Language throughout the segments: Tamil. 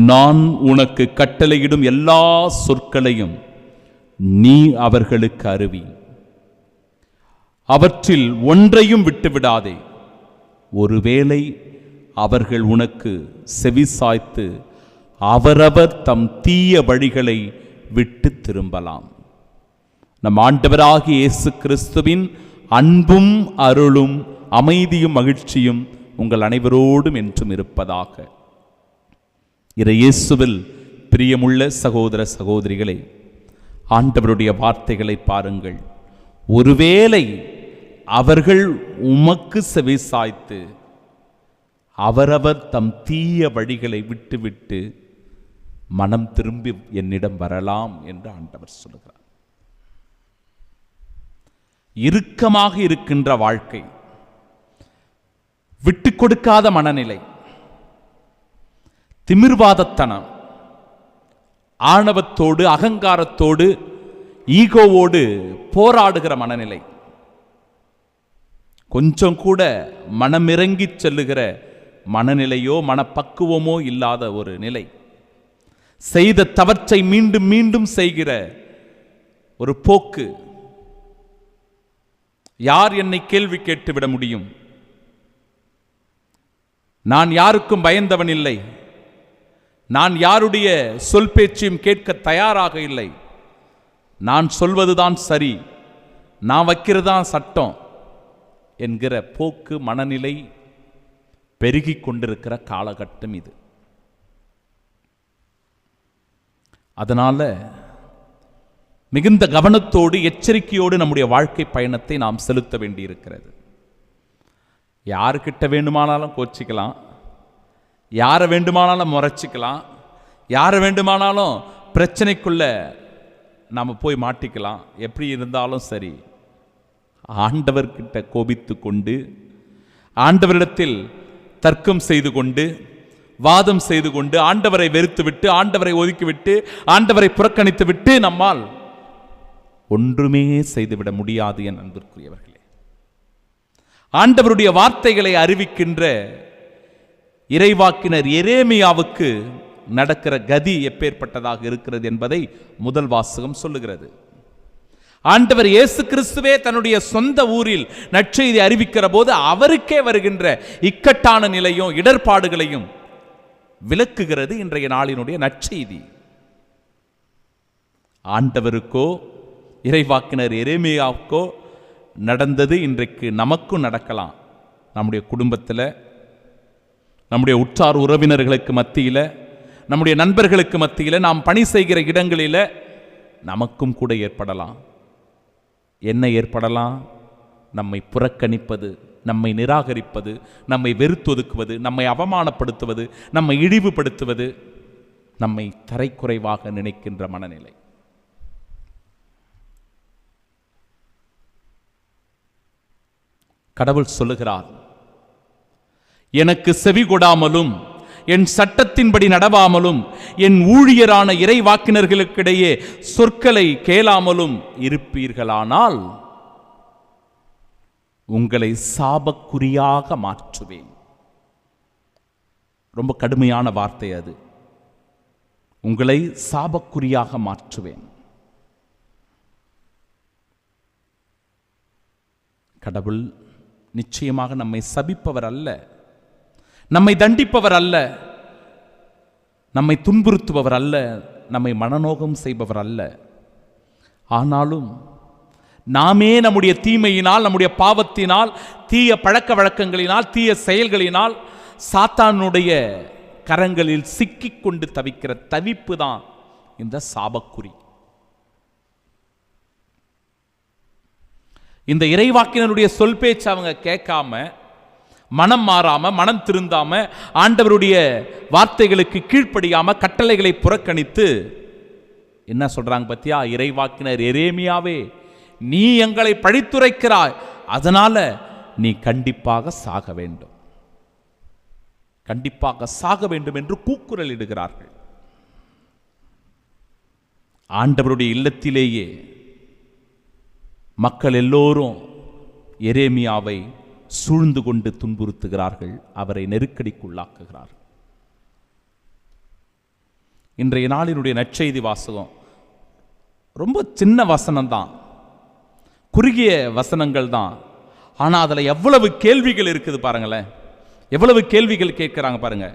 நான் உனக்கு கட்டளையிடும் எல்லா சொற்களையும் நீ அவர்களுக்கு அறிவி. அவற்றில் ஒன்றையும் விட்டுவிடாதே. ஒருவேளை அவர்கள் உனக்கு செவிசாய்த்து அவரவர் தம் தீய வழிகளை விட்டு திரும்பலாம். நம் ஆண்டவராகிய இயேசு கிறிஸ்துவின் அன்பும் அருளும் அமைதியும் மகிழ்ச்சியும் உங்கள் அனைவரோடும் என்றும் இருப்பதாக. இயேசுவில் பிரியமுள்ள சகோதர சகோதரிகளே, ஆண்டவருடைய வார்த்தைகளை பாருங்கள். ஒருவேளை அவர்கள் உமக்கு செவிசாய்த்து அவரவர் தம் தீய வழிகளை விட்டுவிட்டு மனம் திரும்பி என்னிடம் வரலாம் என்று ஆண்டவர் சொல்கிறார். இறுக்கமாக இருக்கின்ற வாழ்க்கை, விட்டு கொடுக்காத மனநிலை, திமிர்வாதத்தனம், ஆணவத்தோடு அகங்காரத்தோடு ஈகோவோடு போராடுகிற மனநிலை, கொஞ்சம் கூட மனமிறங்கி செல்லுகிற மனநிலையோ மனப்பக்குவமோ இல்லாத ஒரு நிலை, செய்த தவற்றை மீண்டும் மீண்டும் செய்கிற ஒரு போக்கு. யார் என்னை கேள்வி கேட்டுவிட முடியும்? நான் யாருக்கும் பயந்தவன் இல்லை. நான் யாருடைய சொல் பேச்சையும் கேட்க தயாராக இல்லை. நான் சொல்வதுதான் சரி, நான் வைக்கிறதான் சட்டம் என்கிற போக்கு, மனநிலை பெருகிக் கொண்டிருக்கிற காலகட்டம் இது. அதனால மிகுந்த கவனத்தோடு எச்சரிக்கையோடு நம்முடைய வாழ்க்கை பயணத்தை நாம் செலுத்த வேண்டியிருக்கிறது. யாருக்கிட்ட வேண்டுமானாலும் கோச்சிக்கலாம், யாரை வேண்டுமானாலும் முறைச்சிக்கலாம், யாரை வேண்டுமானாலும் பிரச்சனைக்குள்ள நாம் போய் மாட்டிக்கலாம். எப்படி இருந்தாலும் சரி, ஆண்டவர்கிட்ட கோபித்து கொண்டு, ஆண்டவரிடத்தில் தர்க்கம் செய்து கொண்டு, வாதம் செய்து கொண்டு, ஆண்டவரை வெறுத்து விட்டு, ஆண்டவரை ஒதுக்கிவிட்டு, ஆண்டவரை புறக்கணித்து விட்டு நம்மால் ஒன்றுமே செய்துவிட முடியாது என் அன்பிற்குரியவர்களே. ஆண்டவருடைய வார்த்தைகளை அறிவிக்கின்ற இறைவாக்கினர் எரேமியாவுக்கு நடக்கிற கதி எப்பேற்பட்டதாக இருக்கிறது என்பதை முதல் வாசகம் சொல்லுகிறது. ஆண்டவர் இயேசு கிறிஸ்துவே தன்னுடைய சொந்த ஊரில் நற்செய்தி அறிவிக்கிற போது அவருக்கே வருகின்ற இக்கட்டான நிலையும் இடர்பாடுகளையும் விளக்குகிறது இன்றைய நாளினுடைய நற்செய்தி. ஆண்டவருக்கோ இறைவாக்கினர் எரேமியாவுக்கோ நடந்தது இன்றைக்கு நமக்கும் நடக்கலாம். நம்முடைய குடும்பத்தில், நம்முடைய உற்றார் உறவினர்களுக்கு மத்தியில், நம்முடைய நண்பர்களுக்கு மத்தியில், நாம் பணி செய்கிற இடங்களில் நமக்கும் கூட ஏற்படலாம். என்ன ஏற்படலாம்? நம்மை புறக்கணிப்பது, நம்மை நிராகரிப்பது, நம்மை வெறுத்தொதுக்குவது, நம்மை அவமானப்படுத்துவது, நம்மை இழிவுபடுத்துவது, நம்மை தரைக்குறைவாக நினைக்கின்ற மனநிலை. கடவுள் சொல்லுகிறார், எனக்கு செவி கொடாமலும் என் சட்டத்தின்படி நடவாமலும் என் ஊழியரான இறைவாக்கினர்களுக்கிடையே சொற்களை கேளாமலும் இருப்பீர்களானால் உங்களை சாபக்குறியாக மாற்றுவேன். ரொம்ப கடுமையான வார்த்தை அது. உங்களை சாபக்குறியாக மாற்றுவேன். கடவுள் நிச்சயமாக நம்மை சபிப்பவர் அல்ல, நம்மை தண்டிப்பவர் அல்ல, நம்மை துன்புறுத்துபவர் அல்ல, நம்மை மனநோகம் செய்பவர் அல்ல. ஆனாலும் நாமே நம்முடைய தீமையினால், நம்முடைய பாவத்தினால், தீய பழக்க வழக்கங்களினால், தீய செயல்களினால் சாத்தானுடைய கரங்களில் சிக்கிக்கொண்டு தவிக்கிற தவிப்பு தான் இந்த சாபக்குறி. இந்த இறைவாக்கினருடைய சொல் பேச்சு அவங்க கேட்காம, மனம் மாறாம, மனம் திருந்தாம, ஆண்டவருடைய வார்த்தைகளுக்கு கீழ்ப்படியாம, கட்டளைகளை புறக்கணித்து என்ன சொல்றாங்க பத்தியா? இறைவாக்கினர் எரேமியாவே, நீ எங்களை பழித்துரைக்கிறாய், அதனால நீ கண்டிப்பாக சாக வேண்டும், கண்டிப்பாக சாக வேண்டும் என்று கூக்குரல் இடுகிறார்கள். ஆண்டவருடைய இல்லத்திலேயே மக்கள் எல்லோரும் எரேமியாவை சூழ்ந்து கொண்டு துன்புறுத்துகிறார்கள், அவரை நெருக்கடிக்குள்ளாக்குகிறார்கள். இன்றைய நாளினுடைய நற்செய்தி வாசகம் ரொம்ப சின்ன வசனம்தான், குறுகிய வசனங்கள் தான். ஆனால் அதில் எவ்வளவு கேள்விகள் இருக்குது பாருங்களேன், எவ்வளவு கேள்விகள் கேட்குறாங்க பாருங்க.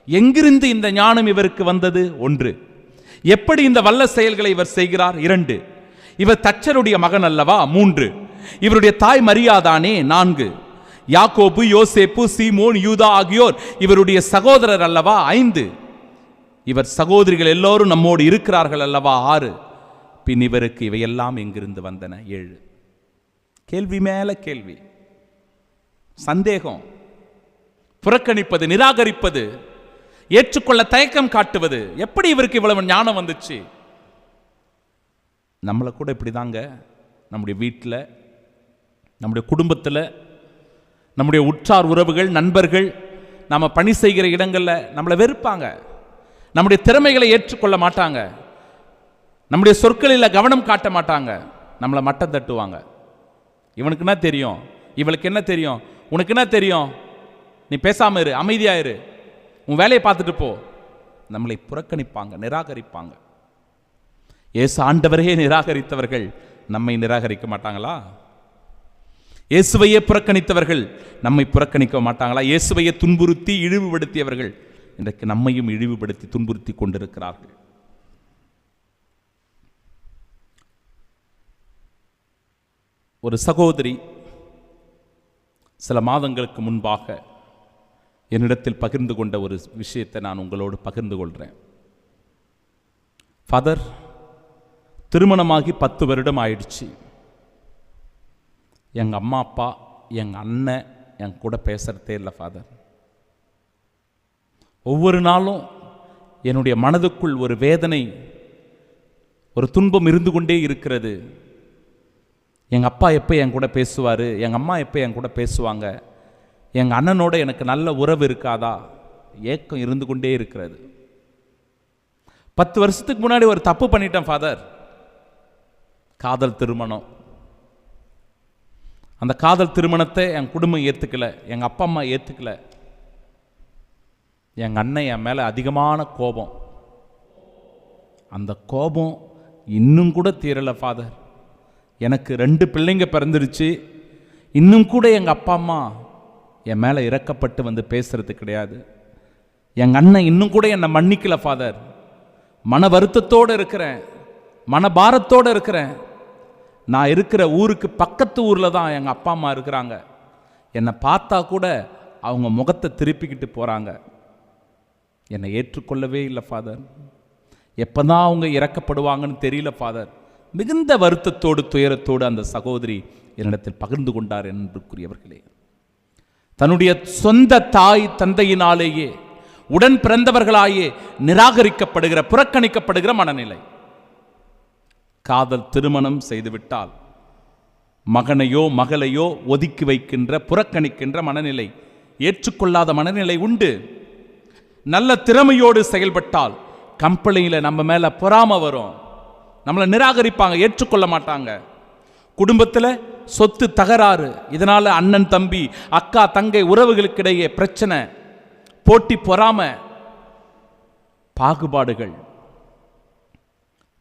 எங்கிருந்து இந்த ஞானம் இவருக்கு வந்தது? 1. எப்படி இந்த வல்ல செயல்களை இவர் செய்கிறார்? 2. இவர் தச்சருடைய மகன் அல்லவா? 3. இவருடைய தாய் மரியாதானே? 4. யாக்கோபு, யோசேப்பு, சீமோன், யூதா ஆகியோர் இவருடைய சகோதரர் அல்லவா? 5. இவர் சகோதரிகள் எல்லோரும் நம்மோடு இருக்கிறார்கள் அல்லவா? 6. பின் இவருக்கு இவையெல்லாம் எங்கிருந்து வந்தன? 7. கேள்வி மேல கேள்வி, சந்தேகம், புறக்கணிப்பது, நிராகரிப்பது, ஏற்றுக்கொள்ள தயக்கம் காட்டுவது. எப்படி இவருக்கு இவ்வளவு ஞானம் வந்துச்சு? நம்மளை கூட இப்படிதாங்க, நம்முடைய வீட்டில், நம்முடைய குடும்பத்தில், நம்முடைய உற்றார் உறவுகள், நண்பர்கள், நம்ம பணி செய்கிற இடங்களில் நம்மளை வெறுப்பாங்க, நம்முடைய திறமைகளை ஏற்றுக்கொள்ள மாட்டாங்க, நம்முடைய சொற்களில் கவனம் காட்ட மாட்டாங்க, நம்மளை மட்டம் தட்டுவாங்க. இவனுக்கு என்ன தெரியும், இவளுக்கு என்ன தெரியும், உனக்கு என்ன தெரியும், நீ பேசாம இரு, அமைதியாயிரு, உன் வேலையை பார்த்துட்டு போ. நம்மளை புறக்கணிப்பாங்க, நிராகரிப்பாங்க. இயேசு ஆண்டவரையே நிராகரித்தவர்கள் நம்மை நிராகரிக்க மாட்டாங்களா? இயேசுவையே புறக்கணித்தவர்கள் நம்மை புறக்கணிக்க மாட்டாங்களா? இயேசுவையே துன்புறுத்தி இழிவுபடுத்தியவர்கள் இன்றைக்கு நம்மையும் இழிவுபடுத்தி துன்புறுத்தி கொண்டிருக்கிறார்கள். ஒரு சகோதரி சில மாதங்களுக்கு முன்பாக என்னிடத்தில் பகிர்ந்து கொண்ட ஒரு விஷயத்தை நான் உங்களோடு பகிர்ந்து கொள்கிறேன். ஃபாதர், திருமணமாகி 10 வருடம் ஆயிடுச்சு. எங்கள் அம்மா அப்பா, எங்கள் அண்ணன் என் கூட பேசுகிறதே இல்லை ஃபாதர். ஒவ்வொரு நாளும் என்னுடைய மனதுக்குள் ஒரு வேதனை, ஒரு துன்பம் இருந்து கொண்டே இருக்கிறது. எங்கள் அப்பா எப்போ என் கூட பேசுவார், எங்கள் அம்மா எப்போ என் கூட பேசுவாங்க, எங்கள் அண்ணனோட எனக்கு நல்ல உறவு இருக்காதா, ஏக்கம் இருந்து கொண்டே இருக்கிறது. 10 வருஷத்துக்கு முன்னாடி ஒரு தப்பு பண்ணிட்டேன் ஃபாதர், காதல் திருமணம். அந்த காதல் திருமணத்தை என் குடும்பம் ஏற்றுக்கல, எங்கள் அப்பா அம்மா ஏற்றுக்கல. எங்கள் அண்ணன் என் மேலே அதிகமான கோபம். அந்த கோபம் இன்னும் கூட தீரலை ஃபாதர். எனக்கு 2 பிள்ளைங்க பிறந்துடுச்சு, இன்னும் கூட எங்கள் அப்பா அம்மா என் மேலே இறக்கப்பட்டு வந்து பேசுறது கிடையாது. எங்கள் அண்ணன் இன்னும் கூட என்னை மன்னிக்கல ஃபாதர். மன வருத்தத்தோடு இருக்கிறேன், மனபாரத்தோடு இருக்கிறேன். நான் இருக்கிற ஊருக்கு பக்கத்து ஊரில் தான் எங்கள் அப்பா அம்மா இருக்கிறாங்க. என்னை பார்த்தா கூட அவங்க முகத்தை திருப்பிக்கிட்டு போகிறாங்க. என்னை ஏற்றுக்கொள்ளவே இல்லை ஃபாதர். எப்போ தான் அவங்க இறக்கப்படுவாங்கன்னு தெரியல ஃபாதர். மிகுந்த வருத்தத்தோடு துயரத்தோடு அந்த சகோதரி என்னிடத்தில் பகிர்ந்து கொண்டார். என்பதற்குரியவர்களே, தன்னுடைய சொந்த தாய் தந்தையினாலேயே, உடன் பிறந்தவர்களாயே நிராகரிக்கப்படுகிற, புறக்கணிக்கப்படுகிற மனநிலை. காதல் திருமணம் செய்துவிட்டால் மகனையோ மகளையோ ஒதுக்கி வைக்கின்ற, புறக்கணிக்கின்ற மனநிலை, ஏற்றுக்கொள்ளாத மனநிலை உண்டு. நல்ல திறமையோடு செயல்பட்டால் கம்பெனியில் நம்ம மேலே பொறாமை வரும், நம்மளை நிராகரிப்பாங்க, ஏற்றுக்கொள்ள மாட்டாங்க. குடும்பத்தில் சொத்து தகராறு, இதனால் அண்ணன் தம்பி, அக்கா தங்கை உறவுகளுக்கிடையே பிரச்சனை, போட்டி, பொறாமை, பாகுபாடுகள்.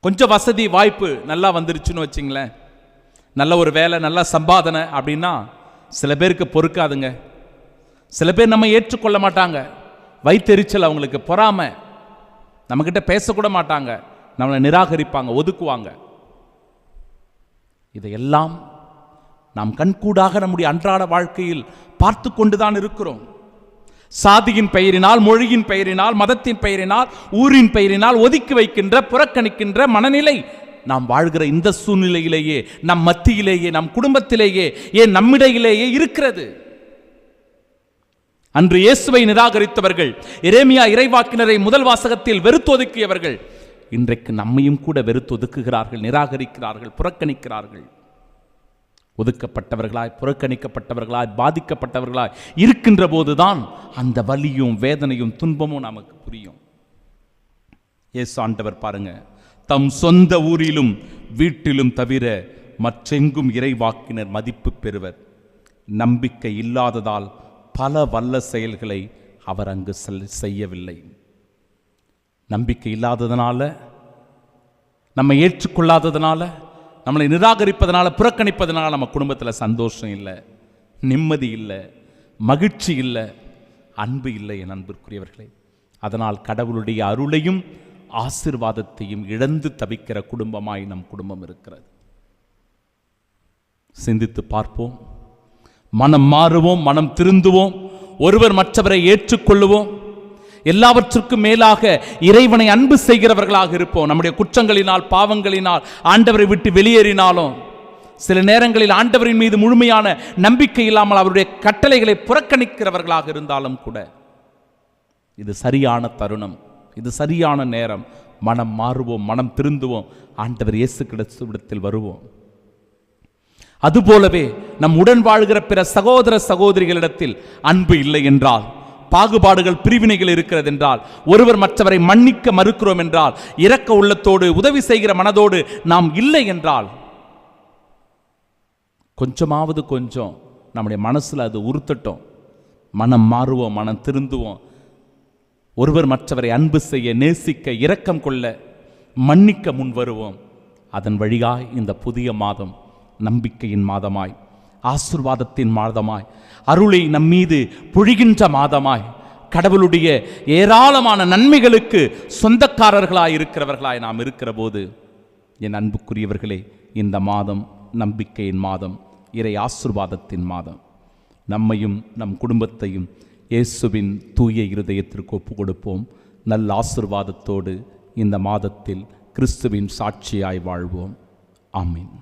கொஞ்சம் வசதி வாய்ப்பு நல்லா வந்துருச்சுன்னு வச்சிங்களேன், நல்ல ஒரு வேலை, நல்ல சம்பாதனை அப்படின்னா சில பேருக்கு பொறுக்காதுங்க. சில பேர் நம்ம ஏற்றுக்கொள்ள மாட்டாங்க, வயிற்றெரிச்சல் அவங்களுக்கு, பொறாமை, நம்மக்கிட்ட பேசக்கூட மாட்டாங்க, நம்மளை நிராகரிப்பாங்க, ஒதுக்குவாங்க. இதையெல்லாம் நாம் கண்கூடாக நம்முடைய அன்றாட வாழ்க்கையில் பார்த்து கொண்டுதான் இருக்கிறோம். சாதியின் பெயரினால், மொழியின் பெயரினால், மதத்தின் பெயரினால், ஊரின் பெயரினால் ஒதுக்கி வைக்கின்ற, புறக்கணிக்கின்ற மனநிலை நாம் வாழ்கிற இந்த சூழ்நிலையிலேயே, நம் மத்தியிலேயே, நம் குடும்பத்திலேயே, ஏன் நம்மிடையிலேயே இருக்கிறது. அன்று இயேசுவை நிராகரித்தவர்கள், எரேமியா இறைவாக்கினரை முதல் வாசகத்தில் வெறுத்தொதுக்கியவர்கள் இன்றைக்கு நம்மையும் கூட வெறுத்தொதுக்குகிறார்கள், நிராகரிக்கிறார்கள், புறக்கணிக்கிறார்கள். ஒதுக்கப்பட்டவர்களாய், புறக்கணிக்கப்பட்டவர்களாய், பாதிக்கப்பட்டவர்களாய் இருக்கின்ற போதுதான் அந்த வலியும் வேதனையும் துன்பமும் நமக்கு புரியும். இயேசு ஆண்டவர் பாருங்க, தம் சொந்த ஊரிலும் வீட்டிலும் தவிர மற்றெங்கும் இறைவாக்கினர் மதிப்பு பெறுவர். நம்பிக்கை இல்லாததால் பல வல்ல செயல்களை அவர் அங்கு செய்யவில்லை. நம்பிக்கை இல்லாததுனால, நம்மை ஏற்றுக்கொள்ளாததுனால, நம்மளை நிராகரிப்பதனால, புறக்கணிப்பதனால நம்ம குடும்பத்தில் சந்தோஷம் இல்லை, நிம்மதி இல்லை, மகிழ்ச்சி இல்லை, அன்பு இல்லை என் அன்பிற்குரியவர்களே. அதனால் கடவுளுடைய அருளையும் ஆசீர்வாதத்தையும் இழந்து தவிக்கிற குடும்பமாய் நம் குடும்பம் இருக்கிறது. சிந்தித்து பார்ப்போம், மனம் மாறுவோம், மனம் திருந்துவோம், ஒருவர் மற்றவரை ஏற்றுக்கொள்ளுவோம், எல்லாவற்றுக்கும் மேலாக இறைவனை அன்பு செய்கிறவர்களாக இருப்போம். நம்முடைய குற்றங்களினால், பாவங்களினால் ஆண்டவரை விட்டு வெளியேறினாலும், சில நேரங்களில் ஆண்டவரின் மீது முழுமையான நம்பிக்கை இல்லாமல் அவருடைய கட்டளைகளை புறக்கணிக்கிறவர்களாக இருந்தாலும் கூட, இது சரியான தருணம், இது சரியான நேரம். மனம் மாறுவோம், மனம் திருந்துவோம், ஆண்டவர் இயேசு கிறிஸ்துவிடத்தில் வருவோம். அதுபோலவே நம் உடன் வாழ்கிற பிற சகோதர சகோதரிகளிடத்தில் அன்பு இல்லை என்றால், பாகுபாடுகள், பிரிவினைகள் இருக்கிறது என்றால், ஒருவர் மற்றவரை மன்னிக்க மறுக்கிறோம் என்றால், இரக்க உள்ளத்தோடு உதவி செய்கிற மனதோடு நாம் இல்லை என்றால், கொஞ்சம் நம்முடைய மனசில் அது உறுத்தட்டும். மனம் மாறுவோம், மனம் திருந்துவோம், ஒருவர் மற்றவரை அன்பு செய்ய, நேசிக்க, இரக்கம் கொள்ள, மன்னிக்க முன் வருவோம். அதன் வழியாய் இந்த புதிய மாதம் நம்பிக்கையின் மாதமாய், ஆசீர்வாதத்தின் மாதமாய், அருளை நம்மீது பொழிகின்ற மாதமாய், கடவுளுடைய ஏராளமான நன்மைகளுக்கு சொந்தக்காரர்களாய் இருக்கிறவர்களாய் நாம் இருக்கிற போது, என் அன்புக்குரியவர்களே, இந்த மாதம் நம்பிக்கையின் மாதம், இறை ஆசீர்வாதத்தின் மாதம். நம்மையும் நம் குடும்பத்தையும் இயேசுவின் தூய இருதயத்திற்கு ஒப்புக் கொடுப்போம். நல்ல ஆசீர்வாதத்தோடு இந்த மாதத்தில் கிறிஸ்துவின் சாட்சியாய் வாழ்வோம். ஆமீன்.